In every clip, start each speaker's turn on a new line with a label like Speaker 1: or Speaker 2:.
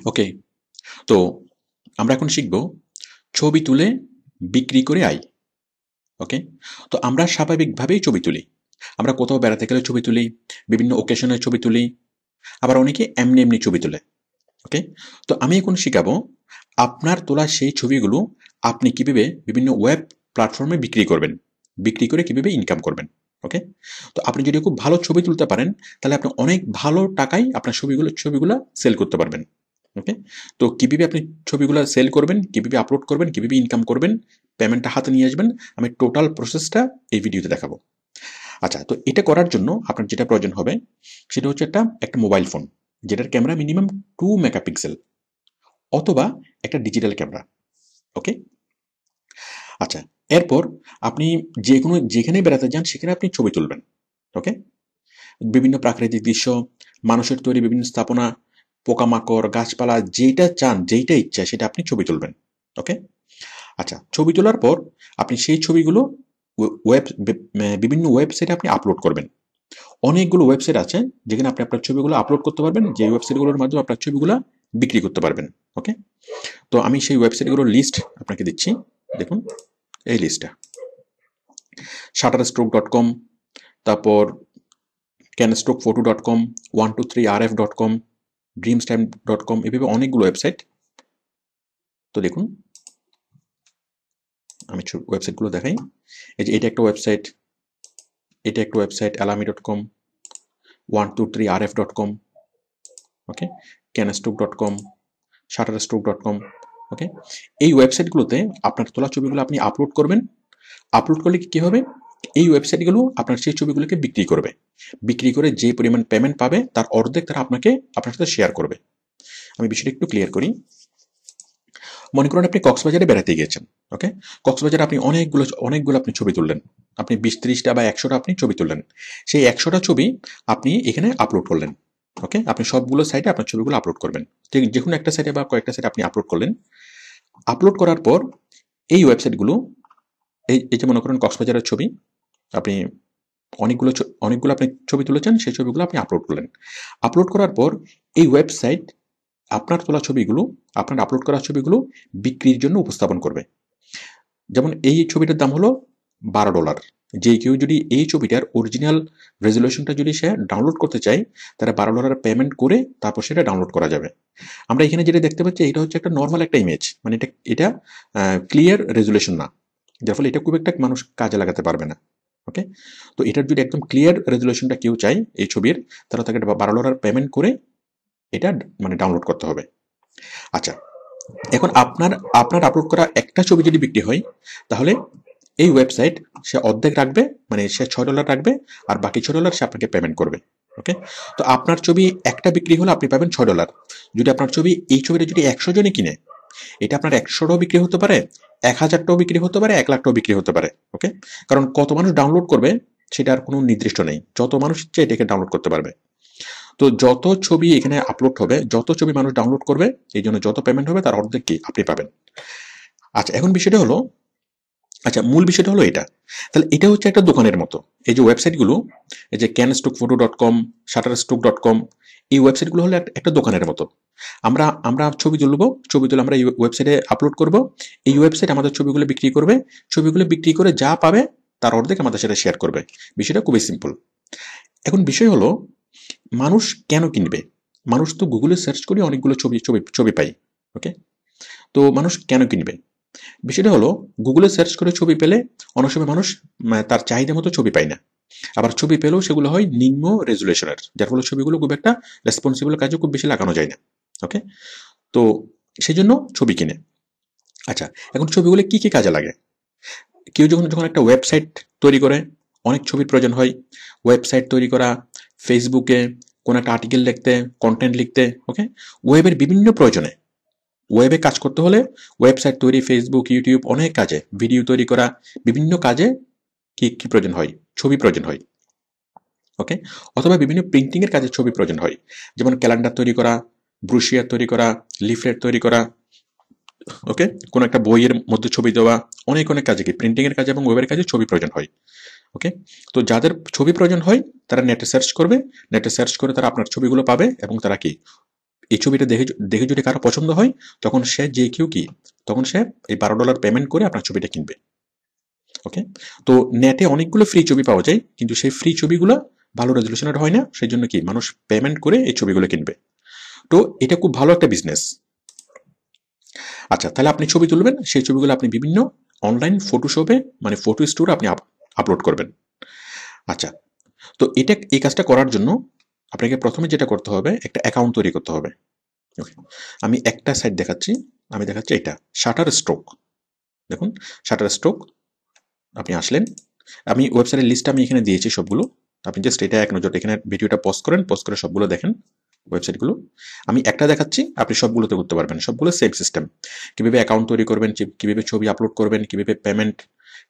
Speaker 1: ওকে, তো আমরা এখন শিখব ছবি তুলে বিক্রি করে আয়। ওকে, তো আমরা স্বাভাবিকভাবেই ছবি তুলি। আমরা কোথাও বেড়াতে গেলে ছবি তুলি, বিভিন্ন ওকেশনে ছবি তুলি, আবার অনেকে এমনি এমনি ছবি তোলে। ওকে, তো আমি এখন শিখাবো আপনার তোলা সেই ছবিগুলো আপনি কিভাবে বিভিন্ন ওয়েব প্ল্যাটফর্মে বিক্রি করবেন, বিক্রি করে কিভাবে ইনকাম করবেন। ওকে, তো আপনি যদি খুব ভালো ছবি তুলতে পারেন তাহলে আপনি অনেক ভালো টাকায় আপনার ছবিগুলো সেল করতে পারবেন। ওকে, তো কিভাবে আপনি ছবিগুলো সেল করবেন, কিভাবে আপলোড করবেন, কিভাবে ইনকাম করবেন, পেমেন্টটা হাতে নিয়ে আসবেন, আমি টোটাল প্রসেসটা এই ভিডিওতে দেখাবো। আচ্ছা, তো এটা করার জন্য আপনার যেটা প্রয়োজন হবে সেটা হচ্ছে একটা মোবাইল ফোন, যেটার ক্যামেরা মিনিমাম 2 মেগাপিক্সেল, অথবা একটা ডিজিটাল ক্যামেরা। ওকে, আচ্ছা, এরপর আপনি যেখানে বেড়াতে যান সেখানে আপনি ছবি তুলবেন। ওকে, বিভিন্ন প্রাকৃতিক দৃশ্য, মানুষের তৈরি বিভিন্ন স্থাপনা, পোকামাকড়, গাছপালা, যেটা চান, যেইটা ইচ্ছা সেটা আপনি ছবি তুলবেন। ওকে, আচ্ছা, ছবি তোলার পর আপনি সেই ছবিগুলো বিভিন্ন ওয়েবসাইটে আপনি আপলোড করবেন। অনেকগুলো ওয়েবসাইট আছে যেখানে আপনি আপনার ছবিগুলো আপলোড করতে পারবেন, যে ওয়েবসাইটগুলোর মাধ্যমে আপনার ছবিগুলো বিক্রি করতে পারবেন। ওকে, তো আমি সেই ওয়েবসাইটগুলোর লিস্ট আপনাকে দিচ্ছি। দেখুন এই লিস্টটা: shutterstock.com, তারপর canstockphoto.com, 123rf.com, dreamstamp.com, এভাবে অনেকগুলো ওয়েবসাইট। তো দেখুন আমি ওয়েবসাইটগুলো দেখাই। এই যে এটা একটা ওয়েবসাইট, এটা একটা ওয়েবসাইট alami.com, 123rf.com, ওকে, canstock.com, shutterstock.com। ওকে, এই ওয়েবসাইটগুলোতে আপনার তোলা ছবিগুলো আপনি আপলোড করবেন। আপলোড করলে কি হবে, এই ওয়েবসাইটগুলো আপনার সেই ছবিগুলোকে বিক্রি করবে, বিক্রি করে যে পরিমাণ পেমেন্ট পাবে তার অর্ধেক তারা আপনার সাথে শেয়ার করবে। আমি বিষয়টা একটু ক্লিয়ার করি। মনে করুন আপনি কক্সবাজারে বেড়াতে গিয়েছেন। ওকে, কক্সবাজারে আপনি অনেকগুলো আপনি ছবি তুললেন, আপনি 20-30টা বা 100টা আপনি ছবি তুললেন। সেই 100টা ছবি আপনি এখানে আপলোড করলেন। ওকে, আপনি সবগুলো সাইটে আপনার ছবিগুলো আপলোড করবেন, যে কোনো একটা সাইটে বা কয়েকটা সাইটে আপনি আপলোড করলেন। আপলোড করার পর এই ওয়েবসাইটগুলো, এই যে মনে করেন কক্সবাজারের ছবি, আপনি অনেকগুলো আপনি ছবি তুলেছেন, সেই ছবিগুলো আপনি আপলোড করলেন। আপলোড করার পর এই ওয়েবসাইট আপনার তোলা ছবিগুলো, আপনার আপলোড করা ছবিগুলো বিক্রির জন্য উপস্থাপন করবে। যেমন এই ছবিটার দাম হলো $12। যে কেউ যদি এই ছবিটার অরিজিনাল রেজলিউশনটা যদি সে ডাউনলোড করতে চায়, তারা $12 পেমেন্ট করে তারপর সেটা ডাউনলোড করা যাবে। আমরা এখানে যেটা দেখতে পাচ্ছি এটা হচ্ছে একটা নর্মাল একটা ইমেজ, মানে এটা ক্লিয়ার রেজলিউশন না, যার ফলে এটা খুব একটা মানুষ কাজে লাগাতে পারবে না। ওকে, তো এটার যদি একদম ক্লিয়ার রেজলিউশনটা কেউ চায় এই ছবির, তাহলে তাকে $12 পেমেন্ট করে এটা মানে ডাউনলোড করতে হবে। আচ্ছা, এখন আপনার আপনার আপলোড করা একটা ছবি যদি বিক্রি হয়, তাহলে এই ওয়েবসাইট সে অর্ধেক রাখবে, মানে সে $6 রাখবে, আর বাকি $6 সে আপনাকে পেমেন্ট করবে। ওকে, তো আপনার ছবি একটা বিক্রি হলে আপনি পাবেন $6। যদি আপনার এই ছবিটা যদি 100 জনে কিনে, এটা আপনার 100টাও বিক্রি হতে পারে, 1000টাও বিক্রি হতে পারে, 1 লাখটাও বিক্রি হতে পারে। ওকে, কারণ কত মানুষ ডাউনলোড করবে সেটার কোনো নির্দিষ্ট নেই, যত মানুষ ইচ্ছে এটাকে ডাউনলোড করতে পারবে। তো যত ছবি এখানে আপলোড হবে, যত ছবি মানুষ ডাউনলোড করবে, এই জন্য যত পেমেন্ট হবে তার অর্ধেক কি আপনি পাবেন। আচ্ছা, এখন বিষয়টা হলো, আচ্ছা মূল বিষয়টা হলো এটা। তাহলে এটা হচ্ছে একটা দোকানের মতো। এই যে ওয়েবসাইটগুলো, এই যে canstockphoto.com, shutterstock.com, এই ওয়েবসাইটগুলো হলো একটা দোকানের মতো। আমরা ছবি তুলে আমরা এই ওয়েবসাইটে আপলোড করব। এই ওয়েবসাইট আমাদের ছবিগুলো বিক্রি করবে, ছবিগুলো বিক্রি করে যা পাবে তার অর্ধেক আমাদের সাথে শেয়ার করবে। বিষয়টা খুবই সিম্পল। এখন বিষয় হলো, মানুষ কেন কিনবে? মানুষ তো গুগলে সার্চ করে অনেকগুলো ছবি পাই। ওকে, তো মানুষ কেন কিনবে? বিষয়টা হলো, গুগলে সার্চ করে ছবি পেলে অনেক সময় মানুষ তার চাহিদা মতো ছবি পায় না, আবার ছবি পেলেও সেগুলো হয় নিম্ন রেজুলেশনের, যার ফলে ছবিগুলো খুব একটা রেসপন্সিবল কাজে খুব বেশি লাগানো যায় না। ওকে, তো সেই জন্য ছবি কিনে। আচ্ছা, এখন ছবিগুলো কি কি কাজে লাগে? কেউ যখন একটা ওয়েবসাইট তৈরি করে, অনেক ছবির প্রয়োজন হয়। ওয়েবসাইট তৈরি করা, ফেসবুকে কোনো একটা আর্টিকেল লিখতে, কন্টেন্ট লিখতে, ওকে, ওয়েবের বিভিন্ন প্রয়োজনে, ওয়েবে কাজ করতে হলে ওয়েবসাইট তৈরি, ফেসবুক, ইউটিউব, অনেক কাজে, ভিডিও তৈরি করা, বিভিন্ন কাজে কি প্রয়োজন হয়? ছবি প্রয়োজন হয়। ওকে, অথবা বিভিন্ন প্রিন্টিং এর কাজে ছবি প্রয়োজন হয়, যেমন ক্যালেন্ডার তৈরি করা, ব্রুশিয়ার তৈরি করা, লিফলেট তৈরি করা। ওকে, কোন একটা বইয়ের মধ্যে ছবি দেওয়া, অনেক কাজে কি প্রিন্টিং এর কাজে এবং ওয়েবের কাজে ছবি প্রয়োজন হয়। ওকে, তো যাদের ছবি প্রয়োজন হয় তারা নেটে সার্চ করবে, নেটে সার্চ করে তারা আপনার ছবিগুলো পাবে এবং তারা কি এই ছবিটা দেখে দেখে যদি কারো পছন্দ হয় তখন সে যে কেউ কি তখন সে এই $12 পেমেন্ট করে আপনার ছবিটা কিনবে। ওকে, তো নেটে অনেকগুলো ফ্রি ছবি পাওয়া যায়, কিন্তু সেই ফ্রি ছবিগুলো ভালো রেজলিউশনের হয় না, সেই জন্য কি মানুষ পেমেন্ট করে এই ছবিগুলো কিনবে। তো এটা খুব ভালো একটা বিজনেস। আচ্ছা, তাহলে আপনি ছবি তুলবেন, সেই ছবিগুলো আপনি বিভিন্ন অনলাইন ফটোশপে মানে ফটো স্টোরে আপনি আপলোড করবেন। আচ্ছা, তো এই কাজটা করার জন্য আপনাকে প্রথমে যেটা করতে হবে, একটা অ্যাকাউন্ট তৈরি করতে হবে। ওকে, আমি একটা সাইট দেখাচ্ছি, আমি দেখাচ্ছি এটা শাটারস্টক। দেখুন শাটারস্টক, আপনি আসলেন, আমি ওয়েবসাইটের লিস্ট আমি এখানে দিয়েছি সবগুলো, আপনি জাস্ট এটা এক নজর এখানে ভিডিওটা পজ করেন, পজ করে সবগুলো দেখেন ওয়েবসাইটগুলো। আমি একটা দেখাচ্ছি, আপনি সবগুলোতে করতে পারবেন, সবগুলো সেম সিস্টেম। কীভাবে অ্যাকাউন্ট তৈরি করবেন, কীভাবে ছবি আপলোড করবেন, কীভাবে পেমেন্ট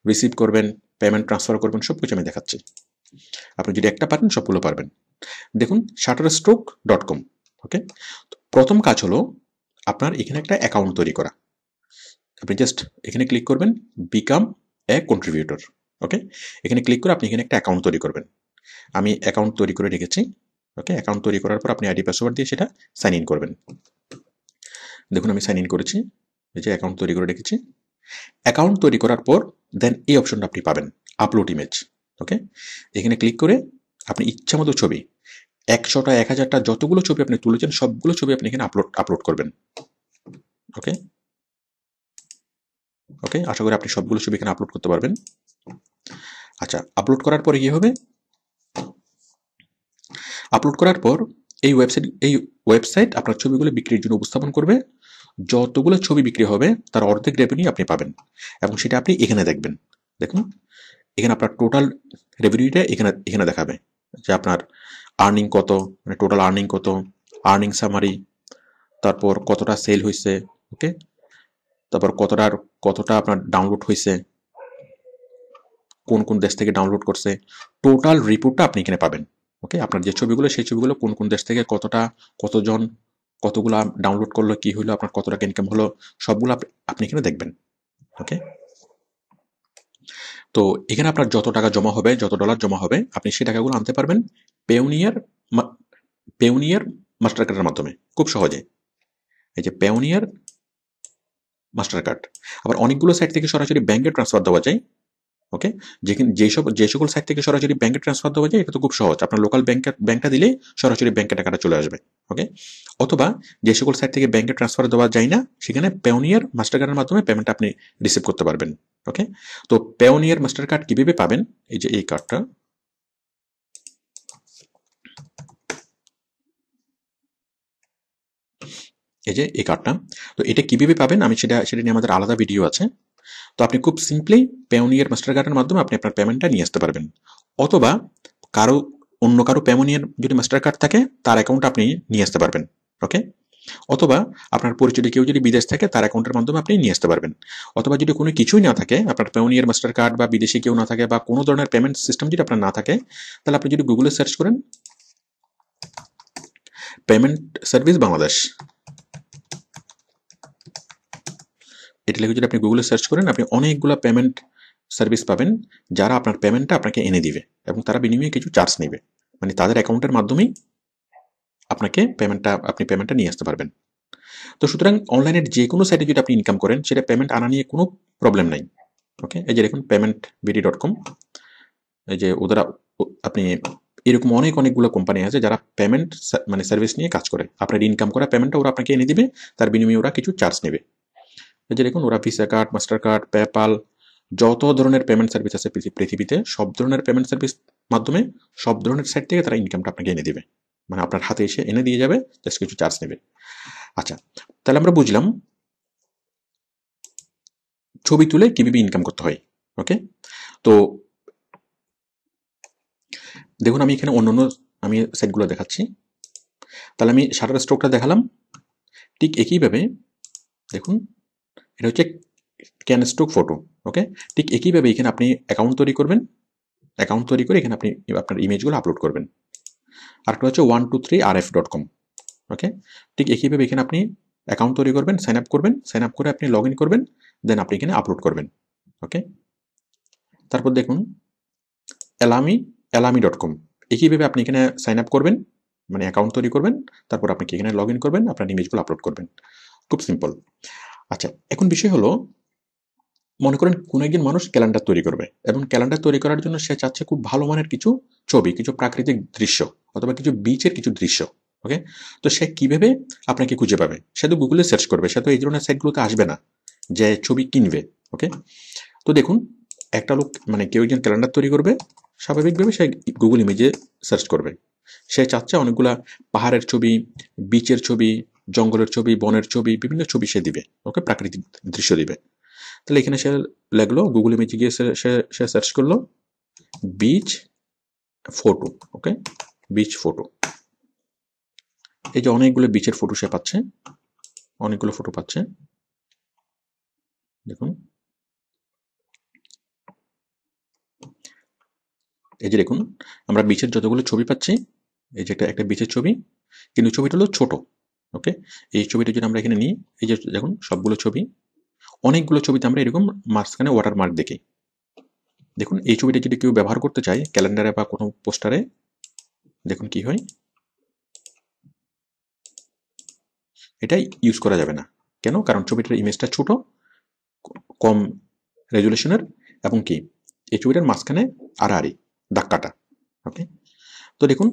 Speaker 1: রিসিভ করবেন, পেমেন্ট ট্রান্সফার করবেন, সব কিছু আমি দেখাচ্ছি। আপনি যদি একটা পারেন সবগুলো পারবেন। দেখুন shutterstock.com। ওকে, প্রথম কাজ হলো আপনার এখানে একটা অ্যাকাউন্ট তৈরি করা। আপনি জাস্ট এখানে ক্লিক করবেন বিকাম এ কন্ট্রিবিউটর। ওকে, এখানে ক্লিক করে আপনি এখানে একটা অ্যাকাউন্ট তৈরি করবেন। আমি অ্যাকাউন্ট তৈরি করে রেখেছি। ওকে, অ্যাকাউন্ট তৈরি করার পর আপনি আইডি পাসওয়ার্ড দিয়ে সেটা সাইন ইন করবেন। দেখুন আমি সাইন ইন করেছি, এই যে অ্যাকাউন্ট তৈরি করে রেখেছি। অ্যাকাউন্ট তৈরি করার পর দেন এই অপশনটা আপনি পাবেন আপলোড ইমেজ। ওকে, এখানে ক্লিক করে আপনি ইচ্ছা মতো ছবি 100টা 1000টা যতগুলো ছবি আপনি তুলেছেন সবগুলো ছবি আপনি এখানে আপলোড করবেন। ওকে ওকে, আশা করি আপনি সবগুলো ছবি এখানে আপলোড করতে পারবেন। আচ্ছা, আপলোড করার পরে কি হবে, আপলোড করার পর এই ওয়েবসাইট আপনার ছবিগুলো বিক্রির জন্য উপস্থাপন করবে। যতগুলো ছবি বিক্রি হবে তার অর্ধেক রেভিনিউ আপনি পাবেন, এবং সেটা আপনি এখানে দেখবেন। দেখুন এখানে আপনার টোটাল রেভিনিউটা এখানে দেখাবে যে আপনার আর্নিং কত, মানে টোটাল আর্নিং কত, আর্নিং সামারি, তারপর কতটা সেল হয়েছে। ওকে, তারপর কতটা আপনার ডাউনলোড হয়েছে, কোন কোন দেশ থেকে ডাউনলোড করছে, টোটাল রিপোর্টটা আপনি এখানে পাবেন। ওকে, আপনার যে ছবিগুলো সেই ছবিগুলো কোন কোন দেশ থেকে কতজন কতগুলা ডাউনলোড করলো, কি হলো, আপনার কত টাকা ইনকাম হলো, সবগুলো আপনি এখানে দেখবেন। ওকে, তো এখানে আপনার যত টাকা জমা হবে, যত ডলার জমা হবে, আপনি সেই টাকাগুলো আনতে পারবেন পেওনিয়ার মাস্টার কার্ডের মাধ্যমে খুব সহজে। এই যে পেওনিয়ার মাস্টার কার্ড, আবার অনেকগুলো সাইট থেকে সরাসরি ব্যাংকে ট্রান্সফার দেওয়া যায়। ওকে, যে সকল সাইট থেকে সরাসরি ব্যাংকে ট্রান্সফার দেওয়া যায় এটা তো খুব সহজ, আপনার লোকাল ব্যাংকটা দিলেই সরাসরি ব্যাংকে টাকাটা চলে আসবে। ওকে, অথবা যে সকল সাইট থেকে ব্যাংকে ট্রান্সফার দেওয়া যায় না সেখানে পেওনিয়ার মাস্টার কার্ডের মাধ্যমে পেমেন্ট আপনি রিসিভ করতে পারবেন। ওকে, তো পেওনিয়ার মাস্টার কার্ড কিভাবে পাবেন, এই যে এই কার্ডটা, এই যে এই কার্ডটা, তো এটা কিভাবে পাবেন আমি সেটা নিয়ে আমাদের আলাদা ভিডিও আছে। তো আপনি খুব সিম্পলি পেওনিয়ার মাস্টার কার্ডের মাধ্যমে আপনি আপনার পেমেন্টটা নিয়ে আসতে পারবেন, অথবা অন্য কারো পেওনিয়ার যদি মাস্টার কার্ড থাকে তার অ্যাকাউন্ট আপনি নিয়ে আসতে পারবেন। ওকে, অথবা আপনার পরিচিত কেউ যদি বিদেশ থাকে তার অ্যাকাউন্টের মাধ্যমে আপনি নিয়ে আসতে পারবেন। অথবা যদি কোনো কিছুই না থাকে, আপনার পেওনিয়ার মাস্টার কার্ড বা বিদেশি কেউ না থাকে বা কোনো ধরনের পেমেন্ট সিস্টেম যদি আপনার না থাকে, তাহলে আপনি যদি গুগলে সার্চ করেন পেমেন্ট সার্ভিস বাংলাদেশ, এটা লিখে যদি আপনি গুগলে সার্চ করেন আপনি অনেকগুলো পেমেন্ট সার্ভিস পাবেন যারা আপনার পেমেন্টটা আপনাকে এনে দিবে, এবং তারা বিনিময়ে কিছু চার্জ নেবে, মানে তাদের অ্যাকাউন্টের মাধ্যমেই আপনি পেমেন্টটা নিয়ে আসতে পারবেন। তো সুতরাং অনলাইনের যে কোনো সাইটে যদি আপনি ইনকাম করেন সেটা পেমেন্ট আনা নিয়ে কোনো প্রবলেম নাই। ওকে, এই যে দেখুন paymentbd.com, এই যে ওদের আপনি এরকম অনেকগুলো কোম্পানি আছে যারা পেমেন্ট মানে সার্ভিস নিয়ে কাজ করে, আপনার ইনকাম করা পেমেন্টটা ওরা আপনাকে এনে দিবে, তার বিনিময়ে ওরা কিছু চার্জ নেবে। এই যে দেখুন ওরা visa card, master card, PayPal, যত ধরনের পেমেন্ট সার্ভিস আছে পৃথিবীতে সব ধরনের পেমেন্ট সার্ভিস মাধ্যমে সব ধরনের সাইট থেকে তারা ইনকামটা আপনাকে এনে দিবে, মানে আপনার হাতে এসে এনে দিয়ে যাবে, জাস্ট কিছু চার্জ নেবে। আচ্ছা, তাহলে আমরা বুঝলাম ছবি তুলে কিভাবে ইনকাম করতে হয়। ওকে, তো দেখুন আমি এখানে অন্য আমি সাইটগুলো দেখাচ্ছি। তাহলে আমি শাটারস্টকটা দেখালাম, ঠিক একইভাবে দেখুন এটা হচ্ছে ক্যানস্টক ফটো। ওকে, ঠিক একইভাবে এখানে আপনি অ্যাকাউন্ট তৈরি করবেন, অ্যাকাউন্ট তৈরি করে এখানে আপনি আপনার ইমেজগুলো আপলোড করবেন। আরেকটা হচ্ছে 123rf.com। ওকে, ঠিক একইভাবে এখানে আপনি অ্যাকাউন্ট তৈরি করবেন, সাইন আপ করবেন, সাইন আপ করে আপনি লগ ইন করবেন, দেন আপনি এখানে আপলোড করবেন। ওকে, তারপর দেখুন alami.com, একইভাবে আপনি এখানে সাইন আপ করবেন, মানে অ্যাকাউন্ট তৈরি করবেন, তারপর আপনি কি এখানে লগ ইন করবেন, আপনার ইমেজগুলো আপলোড করবেন। খুব সিম্পল। আচ্ছা, এখন বিষয় হলো, মনে করেন কোনো একজন মানুষ ক্যালেন্ডার তৈরি করবে, এবং ক্যালেন্ডার তৈরি করার জন্য সে চাচ্ছে খুব ভালো মানের কিছু ছবি, কিছু প্রাকৃতিক দৃশ্য অথবা কিছু বিচের কিছু দৃশ্য। ওকে, তো সে কিভাবে আপনাকে খুঁজে পাবে? সে তো গুগলে সার্চ করবে, সে তো এই ধরনের সাইটগুলোতে আসবে না যে ছবি কিনবে। ওকে, তো দেখুন, একটা লোক মানে কেউ একজন ক্যালেন্ডার তৈরি করবে, স্বাভাবিকভাবে সে গুগল ইমেজে সার্চ করবে। সে চাচ্ছে অনেকগুলা পাহাড়ের ছবি, বিচের ছবি, জঙ্গলের ছবি, বনের ছবি, বিভিন্ন ছবি সে দিবে। ওকে, প্রাকৃতিক দৃশ্য দিবে। তাহলে এখানে সে লাগলো গুগল ইমেজে গিয়ে সে সার্চ করলো বিচ ফটো। ওকে, বিচ ফটো। এই যে অনেকগুলো বিচের ফটো সে পাচ্ছে, অনেকগুলো ফটো পাচ্ছে। দেখুন, এই যে দেখুন, আমরা বিচের যতগুলো ছবি পাচ্ছি, এই যে একটা বিচের ছবি, কিন্তু ছবিটা হলো ছোট। ওকে, এই ছবিটা যদি আমরা এখানে নিই, এই যে দেখুন সবগুলো ছবি, অনেকগুলো ছবিতে আমরা এরকম মাঝখানে ওয়াটারমার্ক দেখি। দেখুন, এই ছবিটা যদি কেউ ব্যবহার করতে চায় ক্যালেন্ডারে বা কোনো পোস্টারে, দেখুন কি হয়, এটা ইউজ করা যাবে না। কেন? কারণ ছবিটার ইমেজটা ছোট, কম রেজুলেশনের, এবং কি এই ছবিটার মাঝখানে আড়াআড়ি দাগ কাটা। ওকে, তো দেখুন,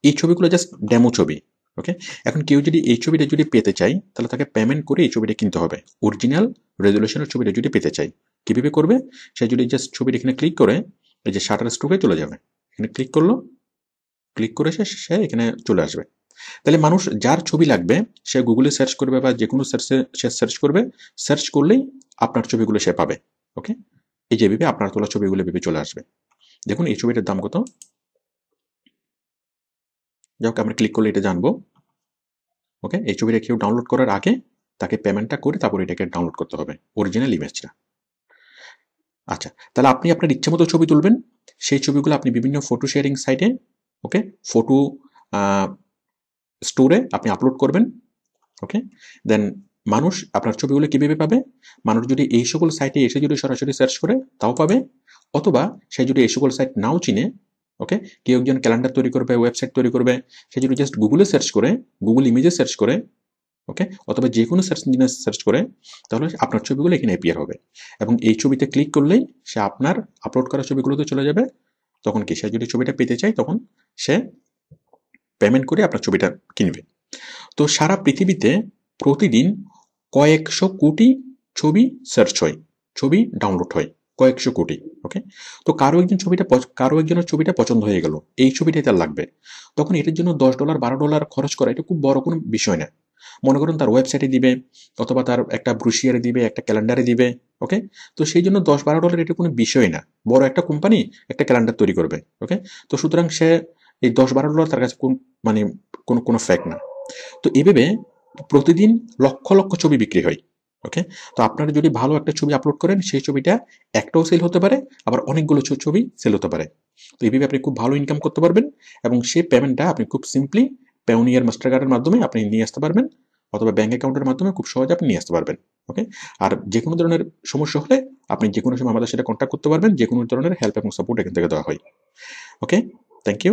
Speaker 1: এই ছবিগুলো জাস্ট ডেমো ছবি। ওকে, এখন কেউ যদি এই ছবিটা যদি পেতে চায়, তাহলে তাকে পেমেন্ট করে এই ছবিটা কিনতে হবে। অরিজিনাল রেজুলেশনের ছবিটা যদি পেতে চাই, কিভাবে করবে? সে যদি জাস্ট ছবিটা এখানে ক্লিক করে, এই যে শাটার স্ট্রোকে চলে যাবে, এখানে ক্লিক করলো, ক্লিক করে সে এখানে চলে আসবে। তাহলে মানুষ যার ছবি লাগবে সে গুগলে সার্চ করবে বা যে কোনো সার্চে সে সার্চ করবে, সার্চ করলেই আপনার ছবিগুলো সে পাবে। ওকে, এই যে ভেবে আপনার তোলা ছবিগুলো ভেবে চলে আসবে। দেখুন এই ছবিটার দাম কত, যাক আমরা ক্লিক করলে এটা জানবো। ওকে, এই ছবিটা কেউ ডাউনলোড করার আগে তাকে পেমেন্টটা করে তারপর এটাকে ডাউনলোড করতে হবে, অরিজিনাল ইমেজটা। আচ্ছা, তাহলে আপনি আপনার ইচ্ছে মতো ছবি তুলবেন, সেই ছবিগুলো আপনি বিভিন্ন ফটো শেয়ারিং সাইটে, ওকে, ফটো স্টোরে আপনি আপলোড করবেন। ওকে, দেন মানুষ আপনার ছবিগুলো কীভাবে পাবে? মানুষ যদি এই সকল সাইটে এসে যদি সরাসরি সার্চ করে তাও পাবে, অথবা সে যদি এই সকল সাইট নাও চিনে, ওকে, কেউ একজন ক্যালেন্ডার তৈরি করবে, ওয়েবসাইট তৈরি করবে, সে যদি জাস্ট গুগলে সার্চ করে, গুগল ইমেজে সার্চ করে, ওকে, অথবা যে কোনো সার্চ ইঞ্জিনে সার্চ করে, তাহলে আপনার ছবিগুলো এখানে অ্যাপিয়ার হবে, এবং এই ছবিতে ক্লিক করলেই সে আপনার আপলোড করা ছবিগুলোতে চলে যাবে। তখন কি সে যদি ছবিটা পেতে চায়, তখন সে পেমেন্ট করে আপনার ছবিটা কিনবে। তো সারা পৃথিবীতে প্রতিদিন কয়েকশো কোটি ছবি সার্চ হয়, ছবি ডাউনলোড হয় কয়েকশো কোটি। ওকে, তো কারো একজনের ছবিটা পছন্দ হয়ে গেল, এই ছবিটাই তার লাগবে, তখন এটার জন্য $10 $12 খরচ করা এটা খুব বড় কোনো বিষয় না। মনে করুন তার ওয়েবসাইটে দিবে, অথবা তার একটা ব্রুশিয়ারে দিবে, একটা ক্যালেন্ডারে দিবে। ওকে, তো সেই জন্য $10-12 এটা কোনো বিষয় না। বড় একটা কোম্পানি একটা ক্যালেন্ডার তৈরি করবে। ওকে, তো সুতরাং সে এই $10-12 তার কাছে মানে কোনো ফ্যাক্ট না। তো এভাবে প্রতিদিন লক্ষ লক্ষ ছবি বিক্রি হয়। ওকে, তো আপনারা যদি ভালো একটা ছবি আপলোড করেন, সেই ছবিটা একটাও সেল হতে পারে, আবার অনেকগুলো ছবি সেল হতে পারে। তো এইভাবে আপনি খুব ভালো ইনকাম করতে পারবেন, এবং সেই পেমেন্টটা আপনি খুব সিম্পলি পেওনিয়ার মাস্টার কার্ডের মাধ্যমে আপনি নিয়ে আসতে পারবেন, অথবা ব্যাঙ্ক অ্যাকাউন্টের মাধ্যমে খুব সহজে আপনি নিয়ে আসতে পারবেন। ওকে, আর যে কোনো ধরনের সমস্যা হলে আপনি যে কোনো সময় আমাদের সাথে কন্ট্যাক্ট করতে পারবেন, যে কোনো ধরনের হেল্প এবং সাপোর্ট এখান থেকে দেওয়া হয়। ওকে, থ্যাংক ইউ।